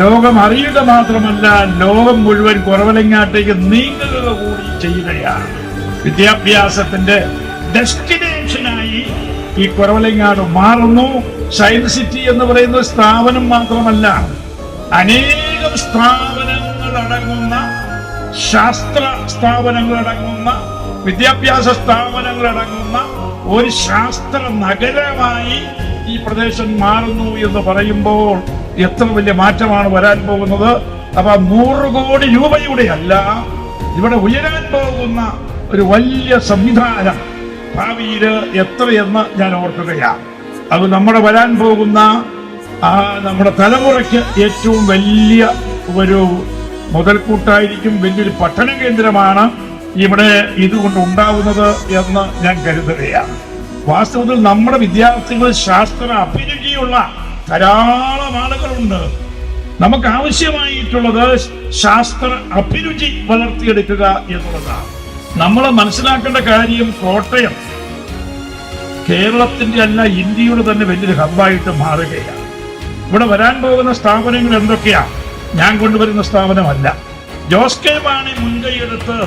ലോകം അറിയുക മാത്രമല്ല, ലോകം മുഴുവൻ കുറവലങ്ങാട്ടേക്ക് നീങ്ങുക കൂടി ചെയ്യുകയാണ്. വിദ്യാഭ്യാസത്തിന്റെ ഡെസ്റ്റിനേഷനായി ഈ കുറവലങ്ങാട് മാറുന്നു. സയൻസ് സിറ്റി എന്ന് പറയുന്ന സ്ഥാപനം മാത്രമല്ല, അനേകം സ്ഥാപനങ്ങളടങ്ങുന്ന, ശാസ്ത്ര സ്ഥാപനങ്ങളടങ്ങുന്ന, വിദ്യാഭ്യാസ സ്ഥാപനങ്ങളടങ്ങുന്ന ഒരു ശാസ്ത്ര നഗരമായി ഈ പ്രദേശം മാറുന്നു എന്ന് പറയുമ്പോൾ എത്ര വലിയ മാറ്റമാണ് വരാൻ പോകുന്നത്. അപ്പൊ 100 കോടി രൂപയുടെ അല്ല, ഇവിടെ ഉയരാൻ പോകുന്ന ഒരു വലിയ സംവിധാനം ഭാവിയിൽ എത്രയെന്ന് ഞാൻ ഓർക്കുകയാണ്. അത് നമ്മുടെ വരാൻ പോകുന്ന നമ്മുടെ തലമുറയ്ക്ക് ഏറ്റവും വലിയ ഒരു മുതൽക്കൂട്ടായിരിക്കും. വലിയൊരു പഠന കേന്ദ്രമാണ് ഇവിടെ ഇതുകൊണ്ട് ഉണ്ടാവുന്നത് എന്ന് ഞാൻ കരുതുകയാണ്. വാസ്തവത്തിൽ നമ്മുടെ വിദ്യാർത്ഥികൾ ശാസ്ത്ര അഭിരുചിയുള്ള ധാരാളം ആളുകളുണ്ട്. നമുക്ക് ആവശ്യമായിട്ടുള്ളത് ശാസ്ത്ര അഭിരുചി വളർത്തിയെടുക്കുക എന്നുള്ളതാണ്. നമ്മൾ മനസ്സിലാക്കേണ്ട കാര്യം, കോട്ടയം കേരളത്തിന്റെ അല്ല, ഇന്ത്യയുടെ തന്നെ വലിയൊരു ഹബ്ബായിട്ട് മാറുകയാണ്. ഇവിടെ വരാൻ പോകുന്ന സ്ഥാപനങ്ങൾ എന്തൊക്കെയാ? ഞാൻ കൊണ്ടുവരുന്ന സ്ഥാപനമല്ല. ജോസ് കെ മാണി മുൻകൈയെടുത്ത്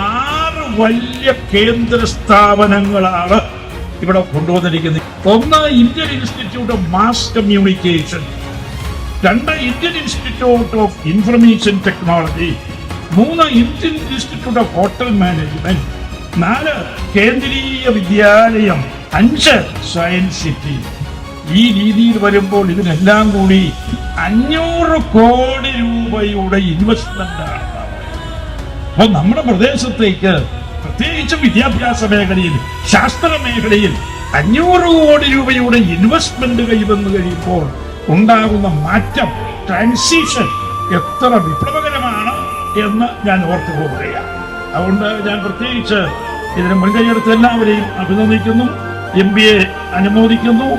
6 വലിയ കേന്ദ്ര സ്ഥാപനങ്ങളാണ് ഇവിടെ കൊണ്ടുവന്നിരിക്കുന്നത്. 1 Indian institute of mass communication, 2 Indian institute of information technology, 3 Indian institute of hotel management, 4 കേന്ദ്രീയ വിദ്യാലയം, 5 സയൻസ് സിറ്റി. ഈ രീതിയിൽ വരുമ്പോൾ ഇതിനെല്ലാം കൂടി 500 കോടി രൂപയുടെ ഇൻവെസ്റ്റ്മെന്റ് ആണ്. അപ്പൊ നമ്മുടെ പ്രദേശത്തേക്ക്, പ്രത്യേകിച്ചും വിദ്യാഭ്യാസ മേഖലയിൽ, ശാസ്ത്ര മേഖലയിൽ 500 കോടി രൂപയുടെ ഇൻവെസ്റ്റ്മെന്റ് കൈവന്നു കഴിയുമ്പോൾ ഉണ്ടാകുന്ന മാറ്റം, ട്രാൻസിഷൻ എത്ര വിപ്ലവകരമാണ് എന്ന് ഞാൻ ഓർത്തു പോവുകയാണ്. അതുകൊണ്ട് ഞാൻ പ്രത്യേകിച്ച് ഇതിന് മുൻകൈയെടുത്ത് എല്ലാവരെയും അഭിനന്ദിക്കുന്നു, MBA അനുമോദിക്കുന്നു.